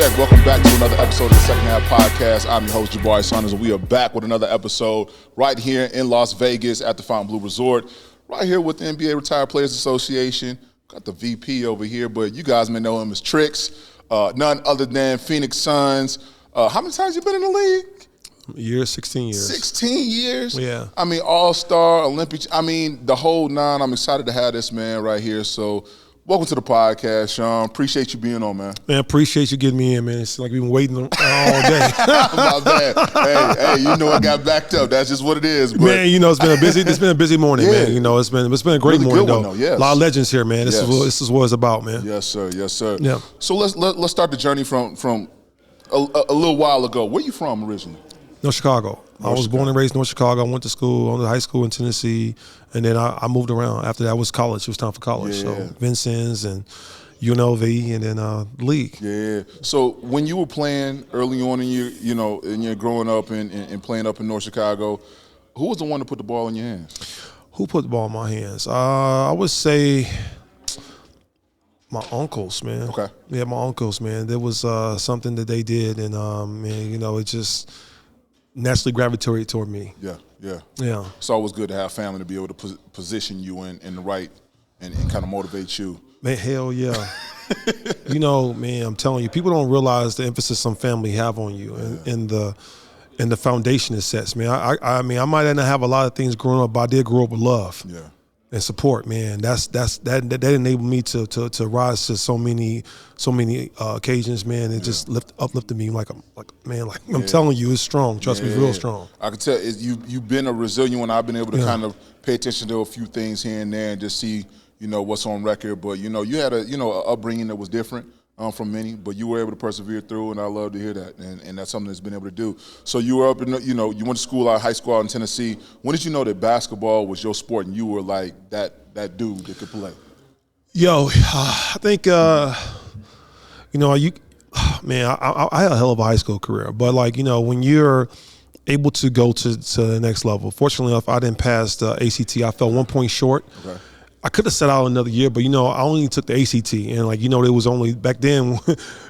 check. Welcome back to another episode of the Second Half Podcast. I'm your host, Jabari Saunders, and we are back with another episode right here in Las Vegas at the Fontainebleau Resort, right here with the NBA Retired Players Association. Got the VP over here, but you guys may know him as Tricks, none other than Phoenix Suns. How many times you been in the league? 16 years. 16 years? Yeah. I mean, All-Star, Olympic, I mean, the whole nine. I'm excited to have this man right here. So, welcome to the podcast, Shawn. Appreciate you being on, man. Man, appreciate you getting me in, man. It's like we've been waiting all day. My bad. Hey, you know I got backed up. That's just what it is. But man, you know it's been a busy morning, man. You know it's been a great really morning though. Yes. A lot of legends here, man. This is what it's about, man. Yes, sir. Yes, sir. Yeah. So let's start the journey from a little while ago. Where you from originally? North Chicago. I was born and raised in North Chicago. I went to school, I went to high school in Tennessee, and then I moved around. After that was college. It was time for college. Yeah. So Vincennes and UNLV and then league. Yeah. So when you were playing early on in your growing up and playing up in North Chicago, who was the one to put the ball in your hands? Who put the ball in my hands? I would say my uncles, man. Okay. Yeah, my uncles, man. There was something that they did, and man, you know, it just naturally gravitated toward me. Yeah. It's always good to have family to be able to position you in the right and kind of motivate you. Man, hell yeah. You know, man, I'm telling you, people don't realize the emphasis some family have on you and the foundation it sets, man. I mean, I might not have a lot of things growing up, but I did grow up with love. Yeah. And support, man. That enabled me to rise to so many occasions, man. It just uplifted me like I'm telling you, it's strong. Trust me, it's real strong. I can tell you've been a resilient one. I've been able to kind of pay attention to a few things here and there and just see what's on record. But you had a upbringing that was different from many, but you were able to persevere through, and I love to hear that. And that's something that's been able to do. So you were up in you went to school high school out in Tennessee. When did you know that basketball was your sport and you were like that dude that could play? Yo, I think I had a hell of a high school career, but when you're able to go to the next level, fortunately enough, I didn't pass the ACT. I fell 1 point short. Okay. I could have set out another year, but I only took the ACT, and it was only back then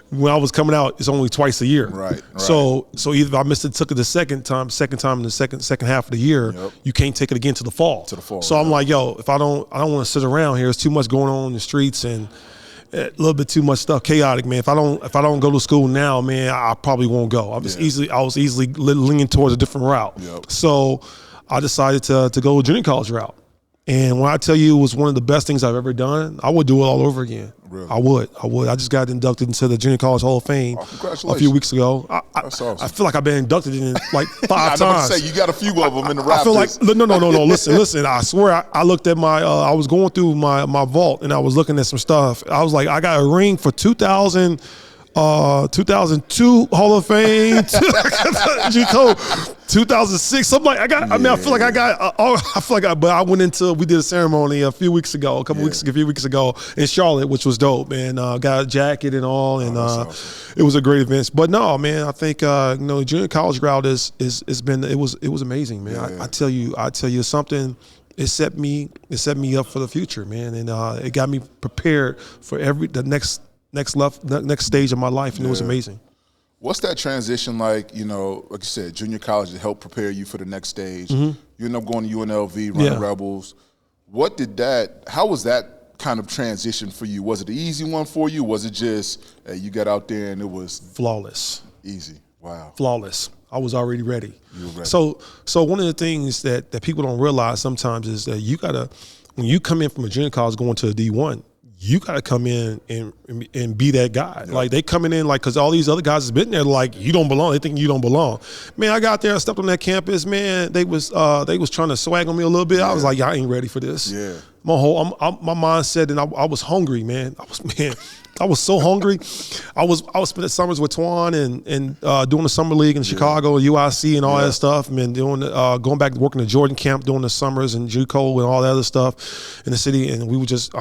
when I was coming out, it's only twice a year. Right. So either if I took it the second time in the second half of the year, you can't take it again to the fall. So I'm like, yo, if I don't want to sit around here. There's too much going on in the streets and a little bit too much stuff, chaotic, man. If I don't go to school now, man, I probably won't go. I was easily leaning towards a different route. Yep. So I decided to go a junior college route. And when I tell you it was one of the best things I've ever done, I would do it all over again. Really? I would. I just got inducted into the Junior College Hall of Fame a few weeks ago. That's awesome. I feel like I've been inducted in like 5 times. I was say you got a few of them in the Raptors. I feel like no. Listen. I swear I looked at my. I was going through my vault and I was looking at some stuff. I was like, I got a ring for 2000. 2002 Hall of Fame, 2006. Something like I feel like but I went into. We did a ceremony a few weeks ago in Charlotte, which was dope, man. Got a jacket and all, and it was a great event. But no, man, I think junior college route it was amazing, man. Yeah. I tell you something. It set me up for the future, man, and it got me prepared for the next stage of my life, and it was amazing. What's that transition like? Like you said, junior college to help prepare you for the next stage. Mm-hmm. You end up going to UNLV, running Rebels. How was that kind of transition for you? Was it an easy one for you? Was it just you got out there and it was flawless? Easy. Wow. Flawless. I was already ready. You were ready. So one of the things that people don't realize sometimes is that when you come in from a junior college going to a D1, you got to come in and be that guy. Yeah. Like they coming in because all these other guys has been there like you don't belong. They think you don't belong. Man, I got there, I stepped on that campus. Man, they was trying to swag on me a little bit. Yeah. I was like, y'all ain't ready for this. Yeah. My mindset, and I was hungry, man. I was so hungry. I was spending summers with Twan and doing the summer league in Chicago, UIC, and all that stuff. And doing going back to working the Jordan camp, doing the summers and JUCO and all that other stuff in the city. And we were just,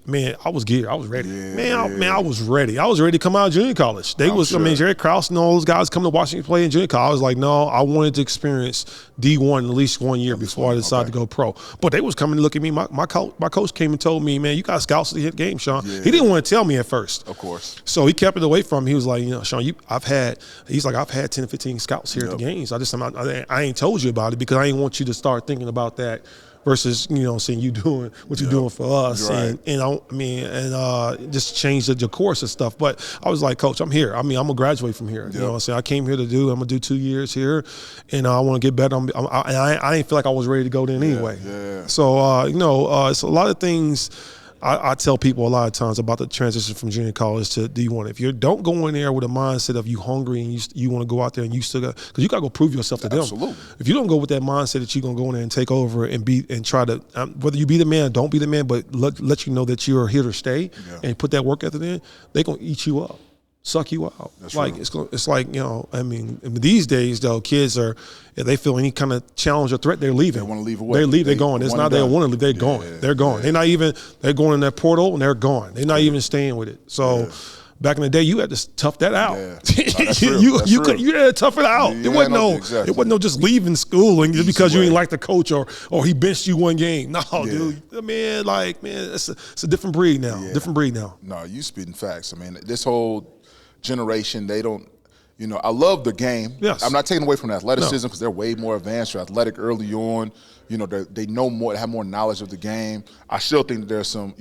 man, I was geared. I was ready. I was ready. I was ready to come out of junior college. Jerry Krause and all those guys come to Washington play in junior college. I was like, no, I wanted to experience D1 at least 1 year before I decided to go pro. But they was coming to look at me. My coach came and told me, man, you got scouts to hit game, Shawn. Yeah. He didn't want to tell me at first. first. Of course. So he kept it away from me. He was like, Shawn, I've had 10 to 15 scouts here at the games. I ain't told you about it because I ain't want you to start thinking about that versus, saying you doing what you're doing for us. Right. And just change the course and stuff. But I was like, Coach, I'm here. I'm going to graduate from here. You know what I'm saying? I came here I'm going to do 2 years here, and I want to get better. I didn't feel like I was ready to go then anyway. Yeah. So, it's a lot of things. I tell people a lot of times about the transition from junior college to D1. If you don't go in there with a mindset of you hungry and you want to go out there and you still got, because you got to go prove yourself to them. Absolutely. If you don't go with that mindset that you're going to go in there and take over and try to, whether you be the man or don't be the man, but let you know that you're here to stay and put that work ethic in, they're going to eat you up. Suck you out. That's like true. it's like these days though, kids are, if they feel any kind of challenge or threat, they're leaving. They want to leave away. They leave. They're going. It's not they want to leave. They're going. They're going. They're going in that portal and they're gone. They're not even staying with it. So back in the day, you had to tough that out. Yeah. That's true. You had to tough it out. Yeah, it wasn't no just leaving school and just because you didn't like the coach or he benched you one game. No, dude. It's a different breed now. Yeah. Different breed now. No, you spitting facts. I mean, this whole generation, they don't, I love the game. Yes. I'm not taking away from the athleticism because they're way more advanced. They're athletic early on. They know more, they have more knowledge of the game. I still think that there's some,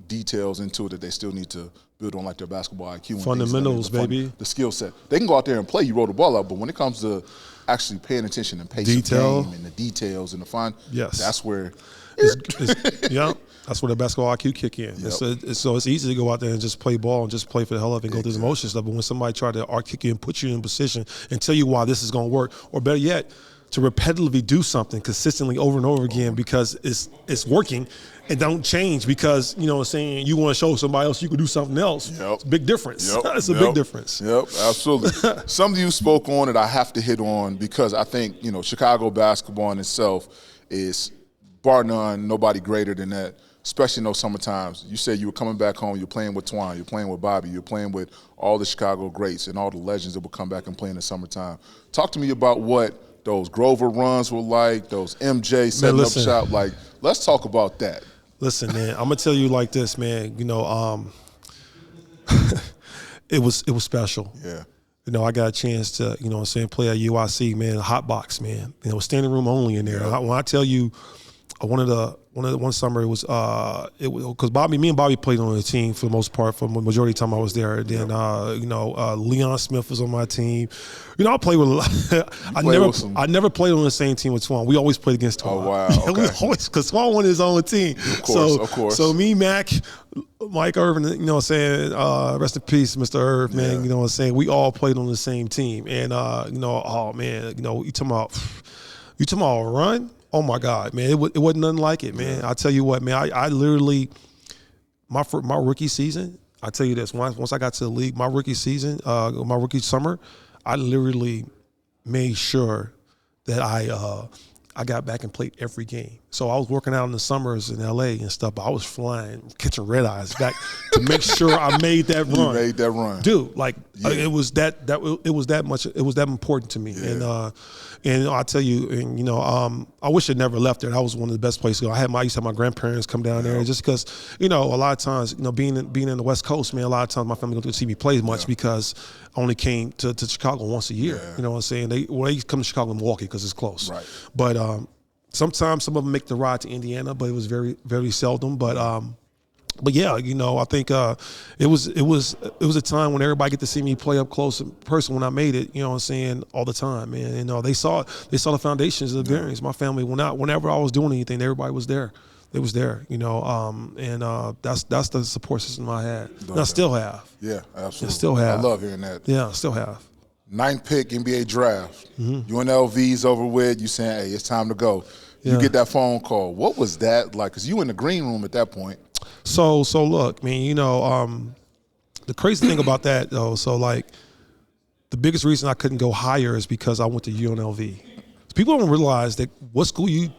details into it that they still need to build on, like their basketball IQ. And fundamentals, baby. The skill set. They can go out there and play, you roll the ball out, but when it comes to actually paying attention and pace of the game and the details and the fun, that's where that's where the basketball IQ kick in. Yep. So it's easy to go out there and just play ball and just play for the hell of it and go through the motion stuff. But when somebody try to kick you and put you in position and tell you why this is going to work, or better yet, to repetitively do something consistently over and over again because it's working and don't change because, you want to show somebody else you can do something else. Yep. It's a big difference. It's a big difference. Yep, absolutely. Something you spoke on that I have to hit on because I think, Chicago basketball in itself is bar none, nobody greater than that. Especially in those summer times. You said you were coming back home, you're playing with Twan, you're playing with Bobby, you're playing with all the Chicago greats and all the legends that would come back and play in the summertime. Talk to me about what those Grover runs were like, those MJ setting up shop. Like, let's talk about that. Listen, man, I'm gonna tell you like this, man. It was special. Yeah. I got a chance to, play at UIC, man, hot box, man. Standing room only in there. When I tell you, one summer it was because me and Bobby played on the team for the most part for the majority of the time I was there. Then Leon Smith was on my team. I played with I never played on the same team with Twan. We always played against Twan. Oh wow! Okay. We always because Twan won his own team. Of course. So me, Mac, Mike Irvin, rest in peace, Mr. Irv, man. We all played on the same team, and you talking about a run. Oh my God, man! It wasn't nothing like it, man. I tell you what, man. I literally my rookie season. I tell you this: once I got to the league, my rookie season, my rookie summer, I literally made sure that I got back and played every game. So I was working out in the summers in LA and stuff, but I was flying, catching red eyes back to make sure I made that run. You made that run, dude. It was that important to me, and I tell you, and I wish it never left there. That was one of the best places to go. I used to have my grandparents come down there, just because a lot of times, being in the West Coast, man, a lot of times my family don't see me play as much because I only came to Chicago once a year. You know what I'm saying? They come to Chicago and Milwaukee because it's close. Right. But sometimes some of them make the ride to Indiana, but it was very, very seldom. But yeah, I think it was a time when everybody get to see me play up close in person when I made it. You know what I'm saying? All the time, man. They saw the foundations of the variance. My family whenever I was doing anything, everybody was there. They was there, and that's the support system I had. And I still have. Yeah, absolutely. I still have. I love hearing that. Yeah, I still have. 9th pick NBA draft. UNLV's over with. You saying, hey, it's time to go. You get that phone call. What was that like? Because you in the green room at that point. So look, man, the crazy thing about that though, the biggest reason I couldn't go higher is because I went to UNLV. People don't realize that what school you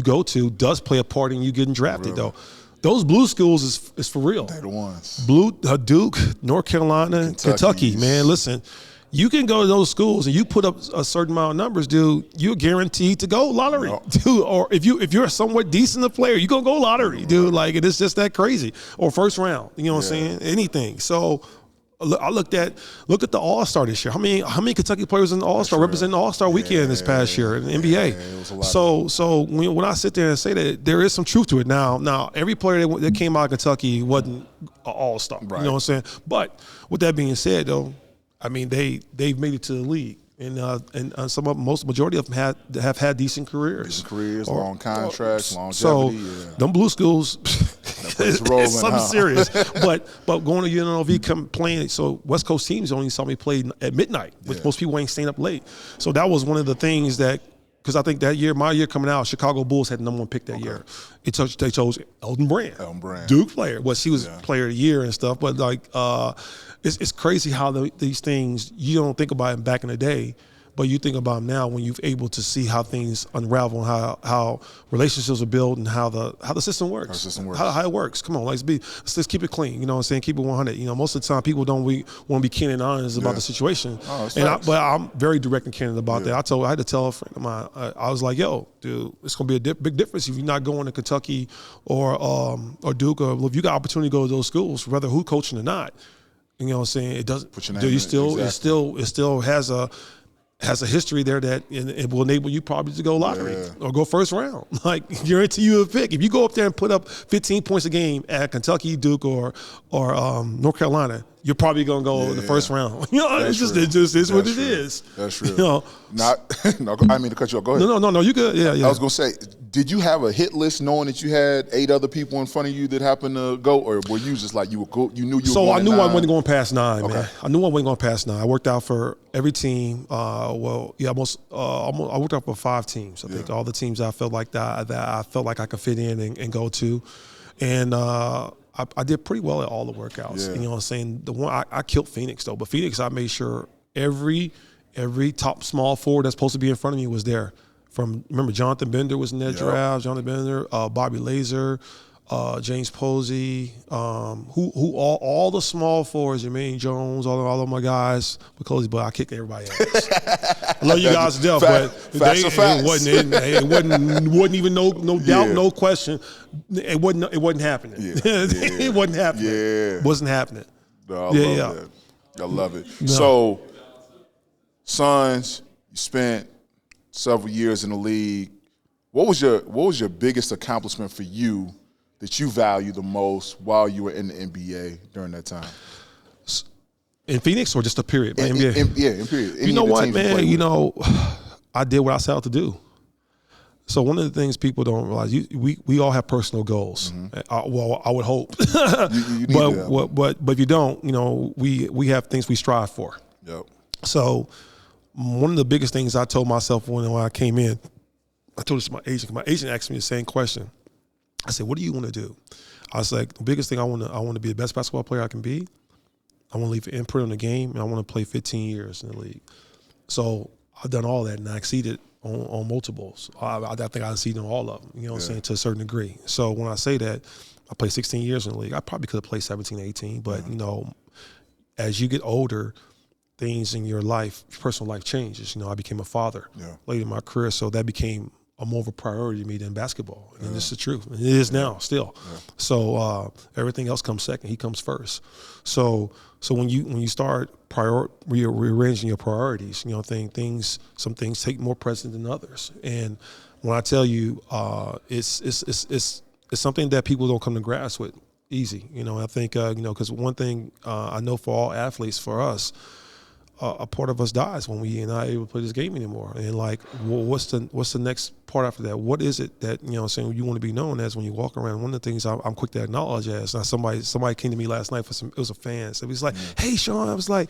go to does play a part in you getting drafted though. Those blue schools is for real. They're the ones. Duke, North Carolina, Kentucky, man. Listen, You can go to those schools and you put up a certain amount of numbers, dude. You're guaranteed to go lottery, dude. Or if you're a somewhat decent a player, you're gonna go lottery, dude. Like it's just that crazy. Or first round, you know what I'm saying? Anything. So I looked at the All-Star this year. How many Kentucky players in the All-Star representing the All-Star weekend this past year in the NBA? It was a lot so when I sit there and say that, there is some truth to it. Now every player that came out of Kentucky wasn't an All-Star. Right. You know what I'm saying? But with that being said, though, I mean they've made it to the league. And majority of them have had decent careers. Long contracts, longevity. So them blue schools, it's something serious. but going to UNLV playing, so West Coast teams only saw me play at midnight, which most people ain't staying up late. So that was one of the things that, because I think that year, my year coming out, Chicago Bulls had the #1 pick that year. They chose Elton Brand, Duke player. Well, she was player of the year and stuff. But like, it's crazy how these things you don't think about them back in the day, but you think about them now when you're able to see how things unravel and how relationships are built and how the system works. How it works. Come on, let's keep it clean. You know what I'm saying? Keep it 100. You know, most of the time people don't want to be candid and honest about the situation. But I'm very direct and candid about that. I had to tell a friend of mine. I was like, yo, dude, it's gonna be a big difference if you're not going to Kentucky or Duke, or if you got opportunity to go to those schools, whether who coaching or not. You know what I'm saying? It doesn't. Put your name in it. It still has a history there that it will enable you probably to go lottery or go first round. Like, guarantee you a pick. If you go up there and put up 15 points a game at Kentucky, Duke, or North Carolina, you're probably gonna go in the first round. You know, it just is what it is. That's true. You know, no, I didn't mean to cut you off. Go ahead. No, you good. Yeah. I was gonna say, did you have a hit list knowing that you had 8 other people in front of you that happened to go, or were you just like you knew you were So going I knew at 9? I wasn't going past 9, man. I knew I wasn't going past 9. I worked out for every team. I worked out for 5 teams. I think all the teams I felt like that I felt like I could fit in and go to, and I did pretty well at all the workouts. You know what I'm saying? The one I killed Phoenix though, but Phoenix I made sure every top small forward that's supposed to be in front of me was there. Remember Jonathan Bender was in that draft. Jonathan Bender, Bobby Laser, James Posey, who all the small forwards, Jermaine Jones, all of my guys, because but I kicked everybody ass. I love you guys to death, but it wasn't even no doubt, no question. It wasn't happening. It wasn't happening. It wasn't happening. No, I love it. No. So, Suns, you spent several years in the league. What was your biggest accomplishment for you that you value the most while you were in the NBA during that time? In Phoenix or just a period? NBA? In period. You know what, man? You know, I did what I set out to do. So one of the things people don't realize, we all have personal goals. Well, I would hope. But if you don't, you know, we have things we strive for. Yep. So one of the biggest things I told myself when I came in, I told this to my agent. My agent asked me the same question. I said, "What do you want to do?" I was like, "The biggest thing I want to be the best basketball player I can be. I want to leave an imprint on the game, and I want to play 15 years in the league." So I've done all that, and I exceeded on multiples. I think I exceeded on all of them. You know what I'm saying, to a certain degree. So when I say that, I played 16 years in the league. I probably could have played 17, 18, but you know, as you get older, things in your life, your personal life changes. You know, I became a father late in my career, so that became more of a priority to me than basketball. And this is the truth. And it is now, still. So everything else comes second. He comes first. So when you start rearranging your priorities, you know, some things take more precedence than others. And when I tell you, it's something that people don't come to grasp with easy. You know, I think you know, because one thing I know for all athletes, for us, a part of us dies when we're not able to play this game anymore. And like, well, what's the next part after that? What is it that, you know, saying you want to be known as when you walk around? One of the things I'm quick to acknowledge as. Now, somebody came to me last night it was a fan. So he was like, "Hey, Shawn," I was like,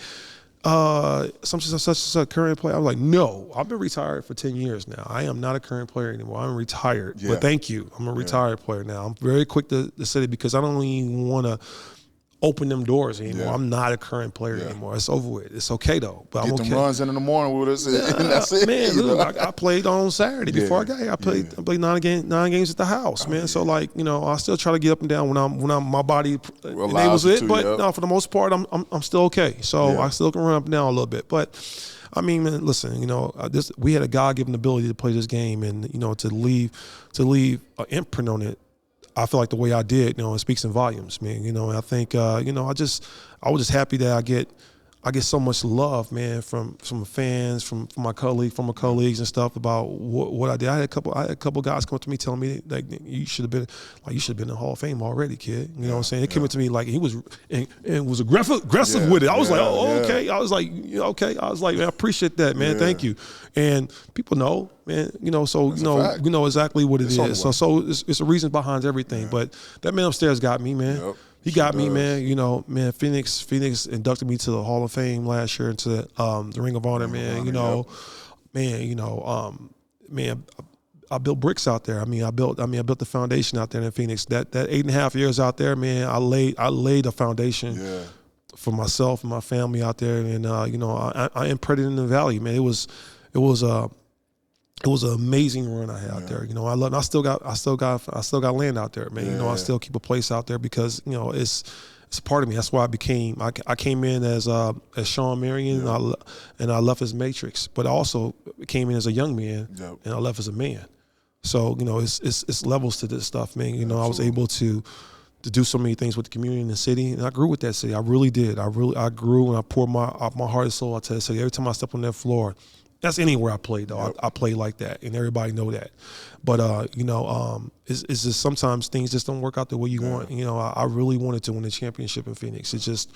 such a current player. I was like, "No, I've been retired for 10 years now. I am not a current player anymore. I'm retired. But thank you. I'm a retired player now." I'm very quick to say it because I don't even want to open them doors anymore. Yeah. I'm not a current player anymore. It's over with. It's okay though. But Get I'm okay. them runs in the morning with us, and that's it. Man, look, I played on Saturday before I got here. I played 9 games at the house, man. So like, you know, I still try to get up and down when I'm my body enables it. But no, for the most part, I'm still okay. So I still can run up and down a little bit. But I mean, man, listen, you know, we had a God-given ability to play this game, and you know, to leave an imprint on it. I feel like the way I did, you know, it speaks in volumes, man. You know, and I think, you know, I was just happy that I get so much love, man, from fans, from my colleagues and stuff about what I did. I had a couple guys come up to me telling me like you should have been in the Hall of Fame already, kid. You know what I'm saying? They came up to me like he was and was aggressive with it. I was like, oh, okay. I was like, okay. I was like, man, I appreciate that, man. Thank you. And people know, man. You know, so you know exactly what it is. So it's a reason behind everything. Yeah. But that man upstairs got me, man. Yep. He got me, man. You know, man. Phoenix inducted me to the Hall of Fame last year, into the Ring of Honor, man. You know, man. You know, man. I built bricks out there. I built the foundation out there in Phoenix. That 8.5 years out there, man. I laid a foundation for myself and my family out there, and you know, I imprinted in the Valley, man. It was an amazing run I had out there. You know, I still got land out there, man. You know, I still keep a place out there because, you know, it's a part of me. That's why I came in as Shawn Marion, and I left as Matrix, but I also came in as a young man, and I left as a man. So, you know, it's levels to this stuff, man. You know, I was able to do so many things with the community and the city, and I grew with that city. I really did. I grew, and I poured my heart and soul out to the city. Every time I step on that floor, that's anywhere I play, though. I play like that, and everybody know that. But you know, it's just sometimes things just don't work out the way you want. You know, I really wanted to win the championship in Phoenix. It just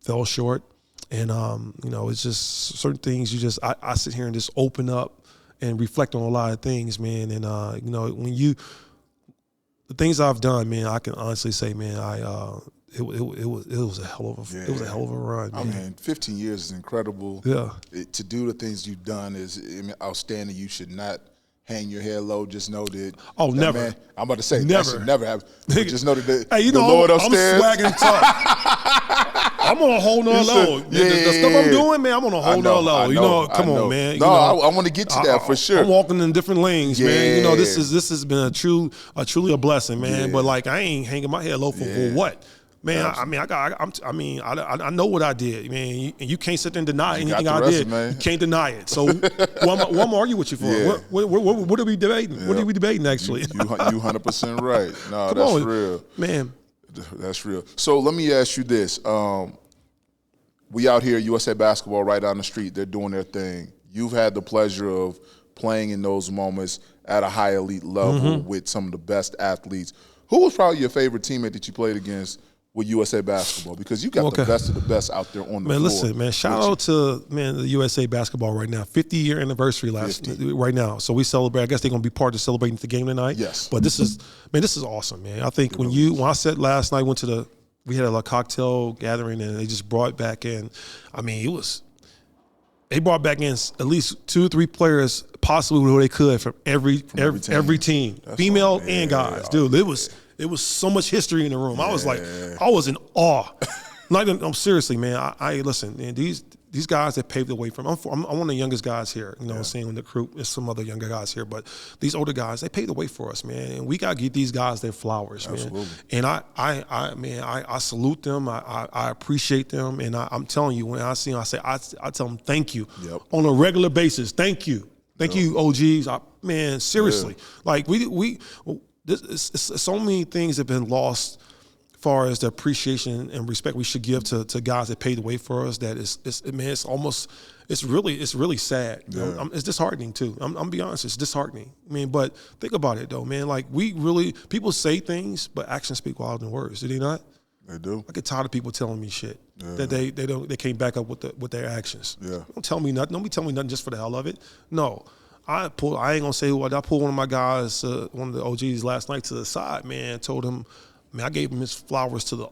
fell short, and you know, it's just certain things. I sit here and just open up and reflect on a lot of things, man. And you know, the things I've done, man, I can honestly say, man, it was a hell of a run, man. I mean, 15 years is incredible. Yeah. To do the things you've done is outstanding. You should not hang your head low. Just know that. Oh, never. Man, I'm about to say never. That should never happen. Just know that hey, you know, Lord upstairs. I'm swagging tough. I'm on a whole nother level. The stuff I'm doing, man, I'm on a whole nother level. You know, come on, man. No, I want to get to that for sure. I'm walking in different lanes, man. You know, this has been truly a blessing, man. But like, I ain't hanging my head low for what. Man, I know what I did, man. You can't sit there and deny anything I did. Man. You can't deny it. So what am I arguing with you for? Yeah. What are we debating? Yeah. What are we debating, actually? You 100% right. No, that's real. Man. That's real. So let me ask you this. We out here, USA Basketball, right down the street. They're doing their thing. You've had the pleasure of playing in those moments at a high elite level with some of the best athletes. Who was probably your favorite teammate that you played against with USA Basketball? Because you got the best of the best out there on the floor. Listen, man, shout out to the USA Basketball right now. 50-year anniversary right now. So we celebrate. I guess they're gonna be part of celebrating the game tonight. Yes. But this is awesome, man. I think when I said last night, we had a cocktail gathering and they just brought back in. I mean, they brought back in at least 2 or 3 players, possibly who they could from every team, female and guys. Dude, it was so much history in the room. I was like, I was in awe. I'm seriously, man. I listen, man. These guys that paved the way for me. I'm one of the youngest guys here. You know what I'm saying? In the crew, there's some other younger guys here, but these older guys, they paved the way for us, man. And we gotta give these guys their flowers, man. And I salute them. I appreciate them. And I'm telling you, when I see them, I tell them thank you on a regular basis. Thank you, OGs. Man, seriously, like there's so many things that have been lost as far as the appreciation and respect we should give to guys that paved the way for us. That it's really sad. Yeah. It's disheartening too. I'm gonna be honest, it's disheartening. I mean, but think about it though, man. Like people say things, but actions speak louder than words. Do they not? They do. I get tired of people telling me shit that they can't back up with their actions. Yeah. Don't tell me nothing. Don't be telling me nothing just for the hell of it. No. I ain't gonna say who I pulled one of my guys, one of the OGs last night to the side, man, told him, man, I gave him his flowers to the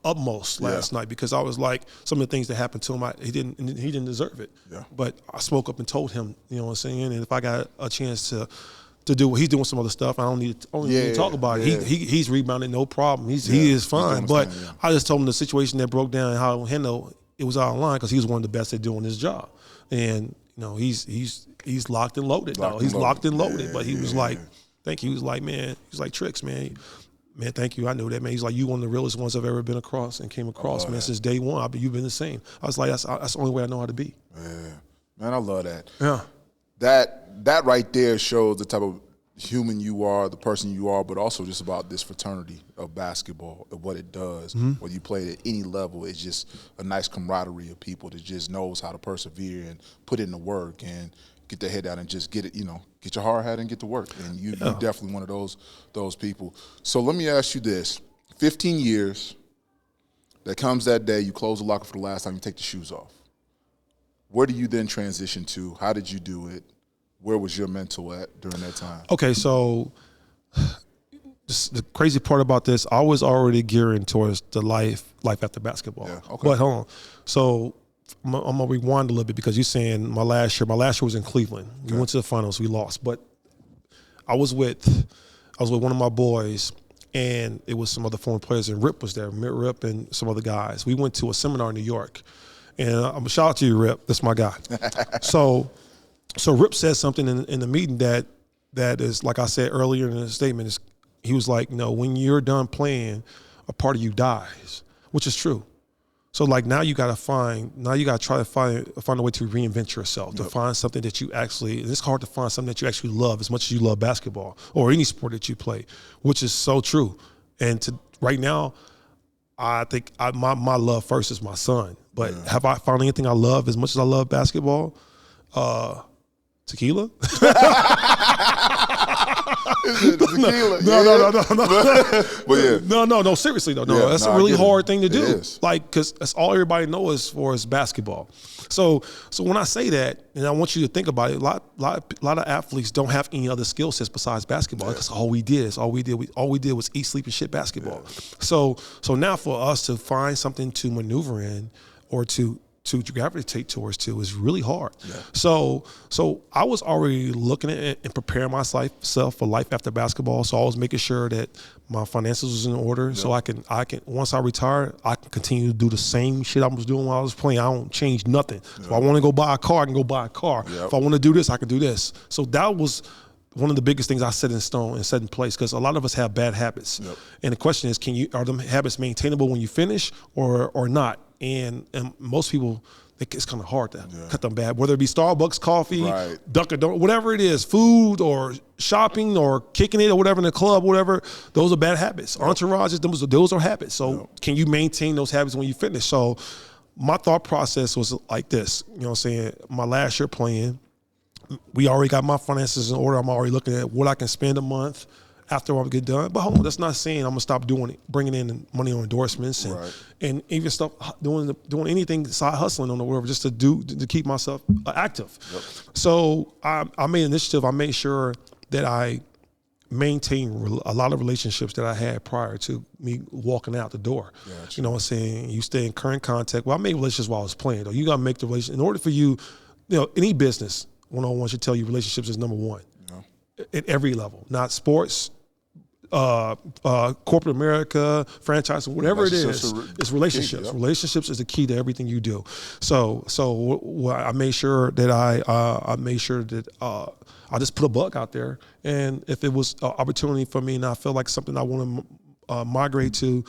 utmost last night because I was like, some of the things that happened to him, he didn't deserve it. Yeah. But I spoke up and told him, you know what I'm saying? And if I got a chance to to do. He's doing some other stuff. I don't need to talk about it. He's rebounding, no problem. He is fine. But I just told him the situation that broke down and how to handle it was out of line because he was one of the best at doing his job. And he's locked and loaded now. He's locked and loaded. But he was like, thank you. He was like, man, he's like, Tricks, man. Man, thank you. I knew that, man. He's like, you one of the realest ones I've ever been across and came across, man, since day one. You've been the same. I was like, that's the only way I know how to be. Yeah. Man, I love that. Yeah. That right there shows the type of human you are, the person you are, but also just about this fraternity of basketball, of what it does. Whether you play at any level, it's just a nice camaraderie of people that just knows how to persevere and put in the work and get their head out and just get it, get your hard hat and get to work. And you're definitely one of those people. So let me ask you this. 15 years, there comes that day, you close the locker for the last time, you take the shoes off. Where do you then transition to? How did you do it? Where was your mental at during that time? Okay, so the crazy part about this, I was already gearing towards the life after basketball. Yeah, okay. But hold on. So I'm going to rewind a little bit because you're saying my last year was in Cleveland. We went to the finals. We lost. But I was with one of my boys, and it was some other former players, and Rip was there, Rip and some other guys. We went to a seminar in New York. And I'm going to shout out to you, Rip. That's my guy. So Rip said something in the meeting that is, like I said earlier in the statement, he was like, when you're done playing, a part of you dies, which is true. So like now you got to try to find a way to reinvent yourself, to find something that you actually, and it's hard to find something that you actually love as much as you love basketball or any sport that you play, which is so true. And right now, I think my love first is my son. But have I found anything I love as much as I love basketball? Tequila? Tequila. No. Seriously though, that's a really hard thing to do. Like, because that's all everybody knows for is basketball. So when I say that, and I want you to think about it, a lot of athletes don't have any other skill sets besides basketball. That's all we did. All we did was eat, sleep, and shit basketball. So now for us to find something to maneuver in or to gravitate towards is really hard. Yeah. So I was already looking at it and preparing myself for life after basketball. So I was making sure that my finances was in order. So I can once I retire, I can continue to do the same shit I was doing while I was playing. I don't change nothing. If I want to go buy a car, I can go buy a car. If I want to do this, I can do this. So that was one of the biggest things I set in stone and set in place, because a lot of us have bad habits. And the question is, are them habits maintainable when you finish or not? And most people, it's kind of hard to cut them bad, whether it be Starbucks coffee, Dunkin' Donuts, whatever it is, food or shopping or kicking it or whatever in the club, whatever. Those are bad habits. Entourages, those are habits. So can you maintain those habits when you finish? So my thought process was like this, my last year playing, we already got my finances in order. I'm already looking at what I can spend a month after I get done. But hold on, that's not saying I'm gonna stop doing it, bringing in money on endorsements and even stuff, doing anything, side hustling on the whatever, just to keep myself active. So I made an initiative. I made sure that I maintain a lot of relationships that I had prior to me walking out the door. You know what I'm saying? You stay in current contact. Well, I made relationships while I was playing, though. You gotta make the relationship in order for you, any business, one-on-one should tell you relationships is number one. At every level, not sports, corporate America, franchise, whatever it is, it's relationships. Relationships is the key to everything you do. So I made sure that I just put a bug out there, and if it was an opportunity for me, and I felt like something I want to migrate to,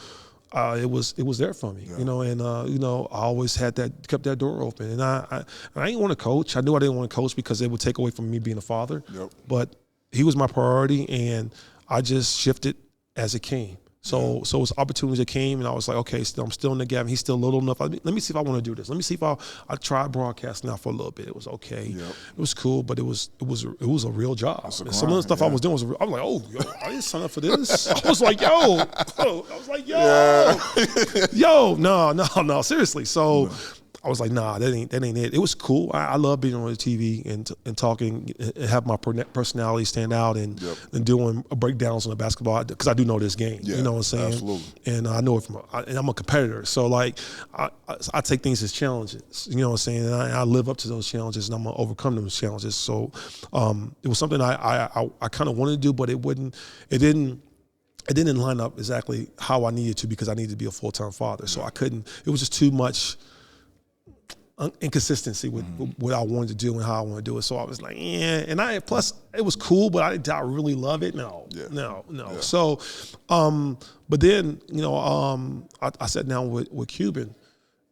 it was there for me, and I always kept that door open, and I didn't want to coach. I knew I didn't want to coach because it would take away from me being a father. But he was my priority, and I just shifted as it came. So it was opportunities that came, and I was like, okay, I'm still in the gap. He's still little enough. Let me see if I want to do this. Let me see if I tried broadcasting out for a little bit. It was okay. It was cool, but it was a real job. Some of the stuff I was doing was I was like, oh, yo, I didn't sign up for this. I was like, yo, no, seriously. So I was like, nah, that ain't it. It was cool. I love being on the TV and talking and have my personality stand out and doing breakdowns on the basketball because I do know this game. Yeah, you know what I'm saying? Absolutely. And I know it and I'm a competitor. So like, I take things as challenges. You know what I'm saying? And I live up to those challenges, and I'm gonna overcome those challenges. So it was something I kind of wanted to do, but it didn't line up exactly how I needed to because I needed to be a full-time father. So I couldn't. It was just too much inconsistency with what I wanted to do and how I want to do it. So I was like, yeah. And plus it was cool, but I really love it. No. Yeah. So, but then, I sat down with Cuban.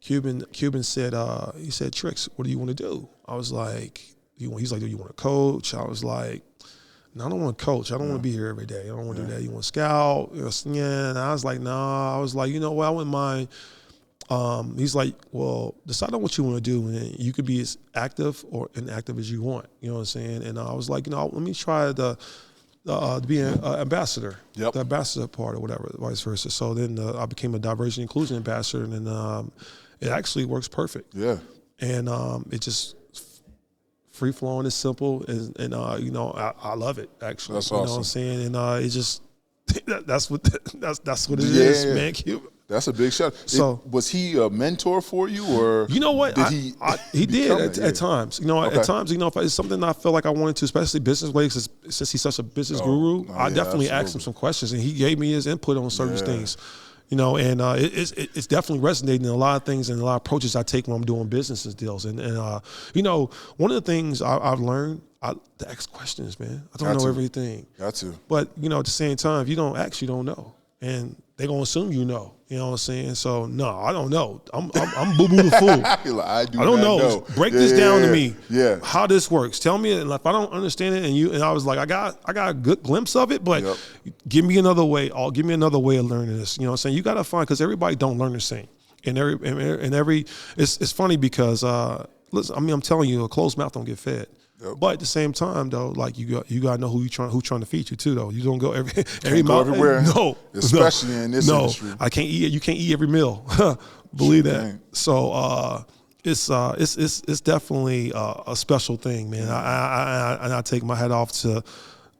Cuban said, he said, Trix, what do you want to do? I was like, he's like, do you want to coach? I was like, no, I don't want to coach. I don't want to be here every day. I don't want to do that. You want to scout? Yeah. And I was like, nah. I was like, you know what? I wouldn't mind. He's like, well, decide on what you want to do, and you could be as active or inactive as you want. You know what I'm saying? And I was like, let me try to be an ambassador, the ambassador part or whatever, vice versa. So then I became a diversity and inclusion ambassador, and then it actually works perfect. Yeah. And it just free flowing, is simple, and I love it actually. That's awesome. You know what I'm saying? And it just that's what it is, man. Cuban. That's a big shot. So, was he a mentor for you, or you know what? He did at times. At times, if it's something I feel like I wanted to, especially business ways, since he's such a business guru, I definitely asked him some questions, and he gave me his input on certain things. And it's definitely resonating in a lot of things and a lot of approaches I take when I'm doing business deals. And one of the things I've learned, to ask questions, man. I don't know everything. Got to. But at the same time, if you don't ask, you don't know, and they're gonna assume you know. You know what I'm saying? So no, I don't know. I'm boo boo the fool. I don't know. Break this down to me. Yeah. How this works. Tell me, and if I don't understand it, and I was like, I got a good glimpse of it, but give me another way. Give me another way of learning this. You know what I'm saying? You gotta find, because everybody don't learn the same. And it's funny because listen, I'm telling you, a closed mouth don't get fed. Yep. But at the same time, though, like you gotta know who's trying to feed you too, though. You don't go every mouth everywhere. No, especially in this industry. I can't eat. You can't eat every meal. Believe that. So it's definitely a special thing, man. I take my hat off to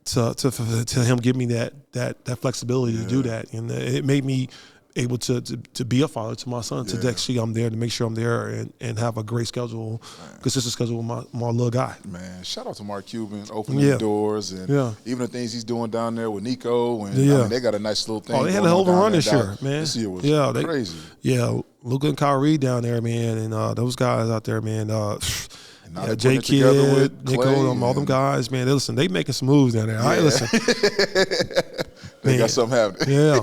him give me that flexibility to do that, and it made me able to be a father to my son. To actually, I'm there to make sure I'm there and have a great schedule, consistent schedule with my little guy. Man, shout out to Mark Cuban opening the doors and even the things he's doing down there with Nico. And I mean, they got a nice little thing. Oh, they had a hell of a run this year, man. This year was crazy. Luka and Kyrie down there, man, and those guys out there, man. J Kid, Nico, all them guys, man. They making some moves down there. All right, listen. They got something happening. Yeah.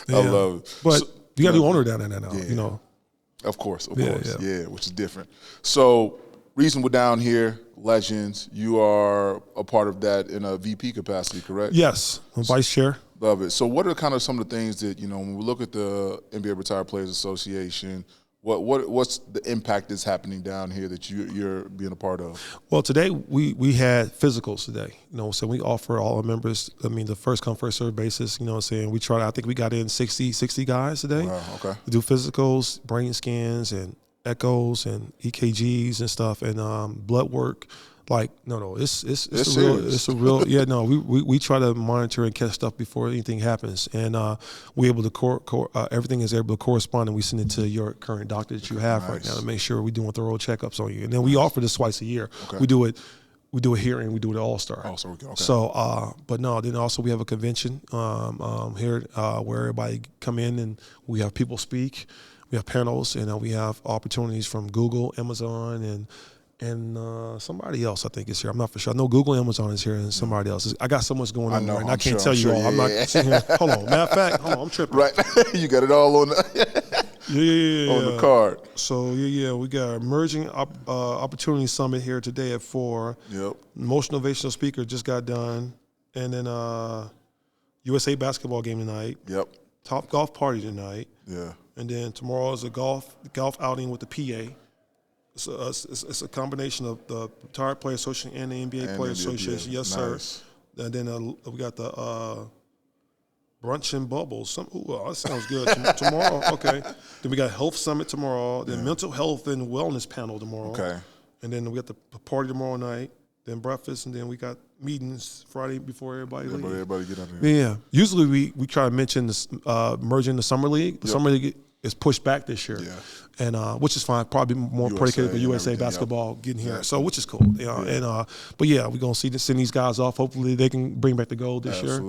I love it. But you got to do owner down there now, Of course, which is different. So, reason we're down here, Legends, you are a part of that in a VP capacity, correct? Yes, I'm vice chair. Love it. So what are kind of some of the things that, when we look at the NBA Retired Players Association, what's the impact that's happening down here that you're being a part of? Well, today we had physicals today. So we offer all our members, the first come, first serve basis, I think we got in 60 guys today. Wow, okay. We do physicals, brain scans, and echoes, and EKGs and stuff, and blood work. It's a real we try to monitor and catch stuff before anything happens, and we're able to everything is able to correspond, and we send it to your current doctor that you have right now to make sure we're doing thorough checkups on you. And then we offer this twice a year. Okay. We do it here, and we do it at All-Star. Okay. So, but no, then also we have a convention here where everybody come in, and we have people speak. We have panels, and we have opportunities from Google, Amazon, and somebody else I think is here. I'm not for sure. I know Google, Amazon is here, and somebody else. I got so much going on right now. I can't tell you all. I'm not sitting here. Hold on. Matter of fact, hold on. I'm tripping. Right. You got it all on the on the card. So we got our Emerging Opportunity Summit here today at 4. Yep. Motivational speaker just got done, and then USA basketball game tonight. Yep. Top golf party tonight. Yeah. And then tomorrow is a golf outing with the PA. It's a combination of the Retired Player Association and the NBA Player Association. Yes, nice. sir. And then we got the Brunch and bubbles. That sounds good. Tomorrow, okay. Then we got health summit tomorrow. Then mental health and wellness panel tomorrow. Okay. And then we got the party tomorrow night. Then breakfast, and then we got meetings Friday before everybody leaves. Everybody get out there. Yeah. Usually we try to mention this merging the summer league. The summer league is pushed back this year. Yeah. And which is fine. Probably more predicated with USA basketball getting here. So which is cool. And but yeah, we're gonna send these guys off. Hopefully they can bring back the gold this year.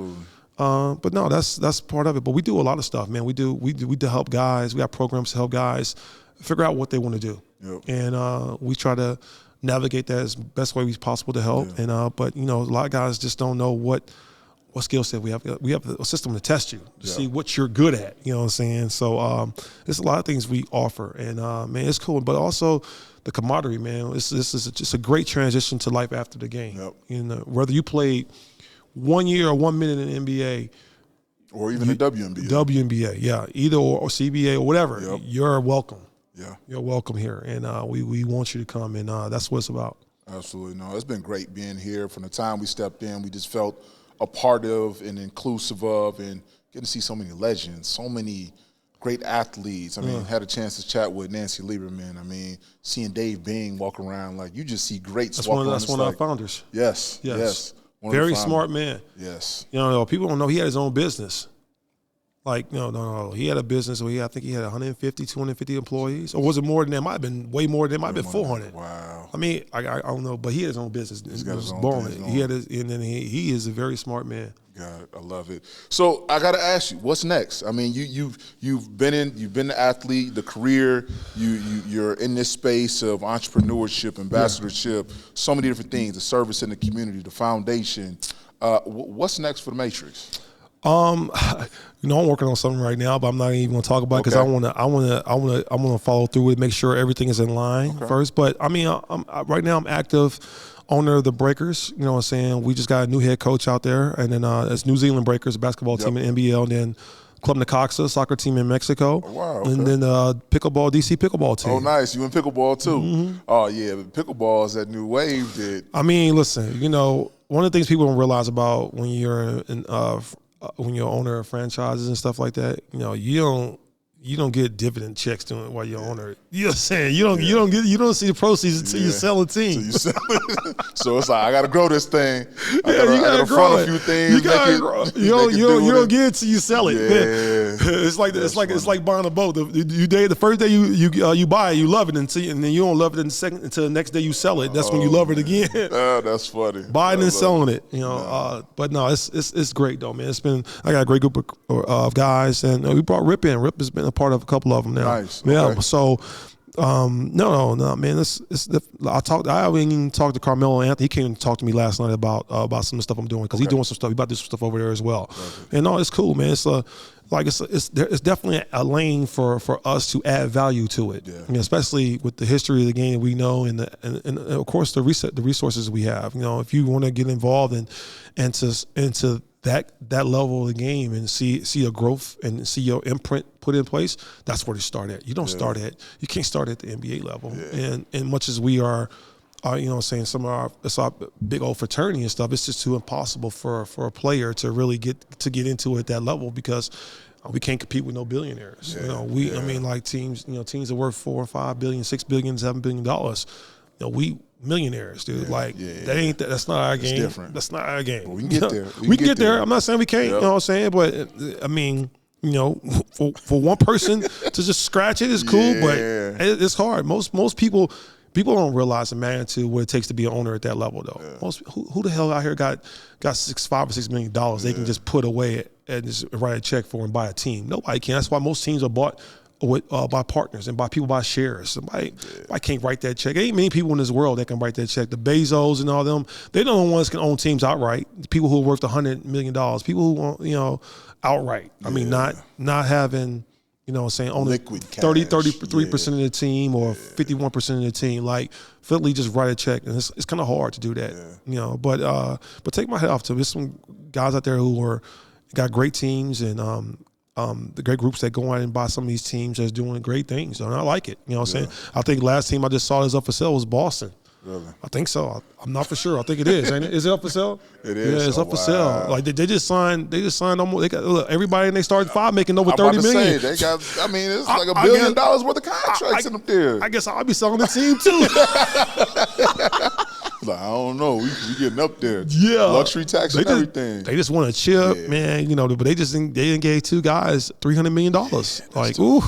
But no, that's part of it. But we do a lot of stuff, man. We do help guys. We got programs to help guys figure out what they want to do. Yep. And we try to navigate that as best way we possible to help. Yeah. And but a lot of guys just don't know what skill set we have. We have a system to test you to see what you're good at. You know what I'm saying? So there's a lot of things we offer, and man, it's cool. But also the camaraderie, man. This is just a great transition to life after the game. Yep. Whether you played 1 year or 1 minute in the NBA, or even the WNBA. WNBA, yeah, either or CBA or whatever. Yep. You're welcome. Yeah, you're welcome here, and we want you to come, and that's what it's about. Absolutely, no, it's been great being here. From the time we stepped in, we just felt a part of and inclusive of, and getting to see so many legends, so many great athletes. I mean, had a chance to chat with Nancy Lieberman. I mean, seeing Dave Bing walk around, like you just see greats. That's one of our founders. Yes. Very smart man. Yes. People don't know he had his own business. Like, no. He had a business where I think he had 150, 250 employees. Or was it more than that? It might have been way more than that. It might have been 400. Wow. I mean, I don't know, but he had his own business. He's got his own business. And then he is a very smart man. God, I love it. So I got to ask you, what's next? I mean, you've been an athlete, the career. You're in this space of entrepreneurship, ambassadorship, so many different things. The service in the community, the foundation. What's next for the Matrix? I'm working on something right now, but I'm not even going to talk about it because I want to follow through with it, make sure everything is in line first. But I mean, right now I'm active owner of the Breakers. You know what I'm saying? We just got a new head coach out there, and then it's New Zealand Breakers, a basketball team in NBL, and then Club Necaxa, soccer team in Mexico. Oh, wow. Okay. And then pickleball, DC pickleball team. Oh, nice. You in pickleball too? Mm-hmm. Oh, yeah. Pickleball is that new wave that. I mean, listen, one of the things people don't realize about when you're when you're owner of franchises and stuff like that, you don't get dividend checks doing it while you're owner. You know what I'm saying? You don't see the proceeds until you sell a team. So you sell it. So it's like I gotta grow this thing. You gotta grow a few things. You gotta grow. You don't get it till you sell it. Yeah. It's like buying a boat. The first day you buy it, you love it, and then you don't love it until the next day you sell it. That's when you love it again. That's funny. Buying and selling it. But no, it's great though, man. I got a great group of guys, and we brought Rip in. Rip has been a part of a couple of them now. Nice. Yeah. Okay. So, no, man. I haven't even talked to Carmelo Anthony. He came and talked to me last night about some of the stuff I'm doing because he's doing some stuff. He's about to do some stuff over there as well. Okay. And no, it's cool, man. It's definitely a lane for us to add value to it. Yeah. Especially with the history of the game we know and of course the resources we have. If you want to get involved into that level of the game and see a growth and see your imprint put in place, that's where you start at. You don't start at, you can't start at the NBA level. Yeah. And much as we are saying some of it's our big old fraternity and stuff, it's just too impossible for a player to really get into it at that level because we can't compete with no billionaires. Yeah. I mean, like teams that worth $4 or $5 billion, $6 billion, $7 billion. We millionaires, dude. That's not our game. Different. That's not our game. But we can get there. We can get there. I'm not saying we can't. Yep. You know what I'm saying? But I mean, for one person to just scratch it is cool, but it's hard. Most people don't realize the magnitude what it takes to be an owner at that level, though. Yeah. Most who the hell out here got $5 or $6 million they can just put away and just write a check for and buy a team? Nobody can. That's why most teams are bought by partners and by people buy shares. I can't write that check. There ain't many people in this world that can write that check. The Bezos and all them, they're the only ones that can own teams outright. People who are worth $100 million. People who want, outright. I mean, not having, saying only liquid cash. 33% of the team or 51% of the team. Like, Philly just write a check, and it's kind of hard to do that. Yeah. But take my hat off to there's some guys out there who got great teams and the great groups that go out and buy some of these teams that's doing great things. And I like it. You know what I'm saying? I think last team I just saw that's up for sale was Boston. Really? I think so. I'm not for sure. I think it is. Ain't it? Is it up for sale? It is. Yeah, it's up for sale. Like they just signed. They just signed almost. They got look, everybody in their starting five making over $30 million. Say, they got. I mean, it's like $1 billion worth of contracts in them there. I guess I'll be selling the team too. Like, I don't know. We getting up there. Yeah, luxury tax and everything. They just want a chip, man. You know, but they gave 2 guys $300 million. Like, ooh.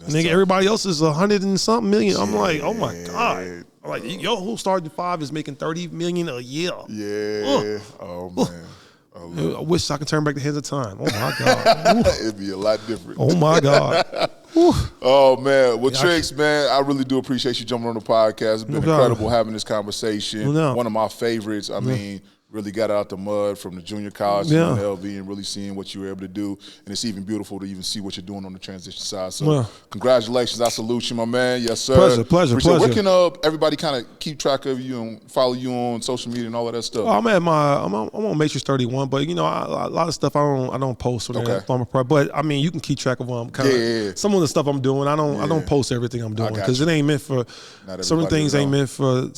Nigga, everybody else is 100 and something million. I'm like, oh my God. I'm like, yo, who started 5 is making $30 million a year. Yeah. Oh man. I wish I could turn back the hands of time. Oh my God. It'd be a lot different. Oh my God. Oh man. Well, Trix, man, I really do appreciate you jumping on the podcast. It's been incredible having this conversation. One of my favorites. I mean, really got out the mud from the junior college to LV and really seeing what you were able to do. And it's even beautiful to even see what you're doing on the transition side. So congratulations. I salute you, my man. Yes, sir. Pleasure. Where can everybody kind of keep track of you and follow you on social media and all of that stuff? I'm on Matrix 31, but you know, a lot of stuff I don't post on that. But I mean, you can keep track of some of the stuff I'm doing. I don't post everything I'm doing because it ain't meant for certain things. Ain't meant for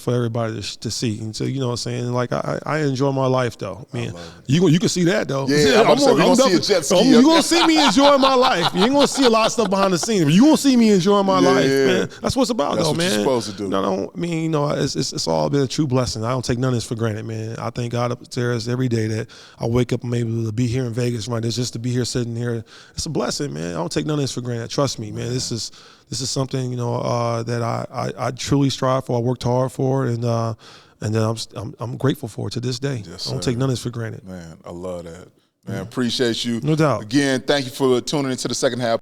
everybody to see. And so you know what I'm saying? Like I enjoy my life though. Man, you can see that though. Yeah, I'm gonna see a jet ski. You're gonna see me enjoying my life. You ain't gonna see a lot of stuff behind the scenes, but you gonna see me enjoying my life, man. That's what it's about, That's though, what man. You're supposed to do. No, I mean, you know, it's all been a true blessing. I don't take none of this for granted, man. I thank God upstairs every day that I wake up and I'm able to be here in Vegas, right? It's just to be here, sitting here. It's a blessing, man. I don't take none of this for granted. Trust me, man. This is something, you know, that I truly strive for. I worked hard for, and then I'm grateful for it to this day. Yes, I don't take none of this for granted. Man, I love that. Man, appreciate you. No doubt. Again, thank you for tuning into the second half.